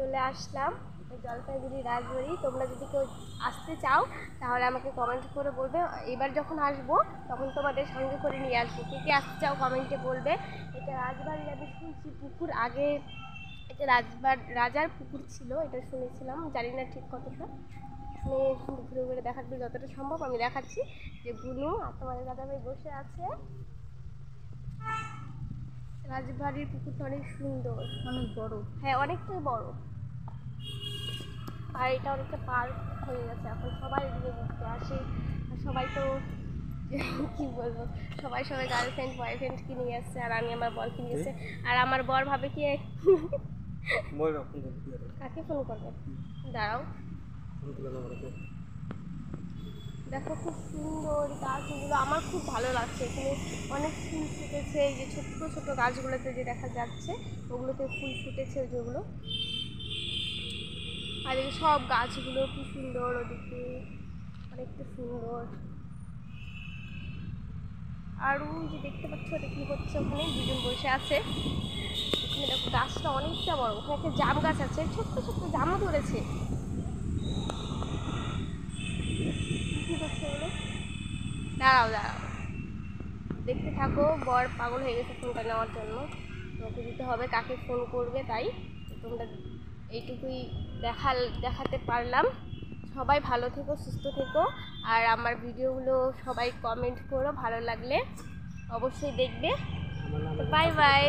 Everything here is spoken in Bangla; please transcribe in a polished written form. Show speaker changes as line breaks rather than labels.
চলে আসলাম জলপাইগুড়ি রাজবাড়ি। তোমরা যদি কেউ আসতে চাও তাহলে আমাকে কমেন্ট করে বলবে। এবার যখন আসবো তখন তোমাদের সঙ্গে করে নিয়ে আসবো। কে কে আসতে চাও কমেন্টে বলবে। এটা রাজবাড়ি, আমি শুনছি পুকুর আগে এটা রাজার পুকুর ছিল, এটা শুনেছিলাম, জানি না ঠিক কতটা। ঘুরে ঘুরে দেখাচ্ছি যতটা সম্ভব আমি দেখাচ্ছি। যে বুনু আর তোমাদের দাদাভাই বসে আছে। রাজবাড়ির পুকুরটা অনেক সুন্দর,
অনেক বড়।
হ্যাঁ অনেকটাই বড়। আর এটা অনেকটা পার্ক হয়ে গেছে এখন, সবাই এদিকে ঘুরতে আসে। সবাই তো কি বলবো, সবাই গার্লফ্রেন্ড বয়ফ্রেন্ডকে নিয়ে আসছে, আর আমি আমার বরকে নিয়ে এসেছি। আর আমার বর ভাবে কি কাকে ফোন করবে, দাঁড়াও। দেখো খুব সুন্দর গাছগুলো, আমার খুব ভালো লাগছে। এখানে অনেক ফুল ফুটেছে, এই যে ছোট্ট ছোট গাছগুলোতে যে দেখা যাচ্ছে ওগুলোতে ফুল ফুটেছে যেগুলো। আর এই সব গাছগুলো কি সুন্দর, ওদিকে অনেকটা সুন্দর। আর ওই যে দেখতে পাচ্ছ ওটা কি হচ্ছে, ওখানে দুজন বসে আছে। ওখানে দেখো গাছটা অনেকটা বড়, ওখানে একটা জাম গাছ আছে, ছোট্ট ছোট্ট জামও ধরেছে। কি করছে বলে, দাঁড়াও দেখতে থাকো। বর পাগল হয়ে গেছে ফোনটা নেওয়ার জন্য, তোমাকে দিতে হবে কাকে ফোন করবে, তাই তোমরা এইটুকুই দেখাতে পারলাম। সবাই ভালো থেকো, সুস্থ থেকো। আর আমার ভিডিওগুলো সবাই কমেন্ট করো, ভালো লাগলে অবশ্যই দেখবে। Bye bye.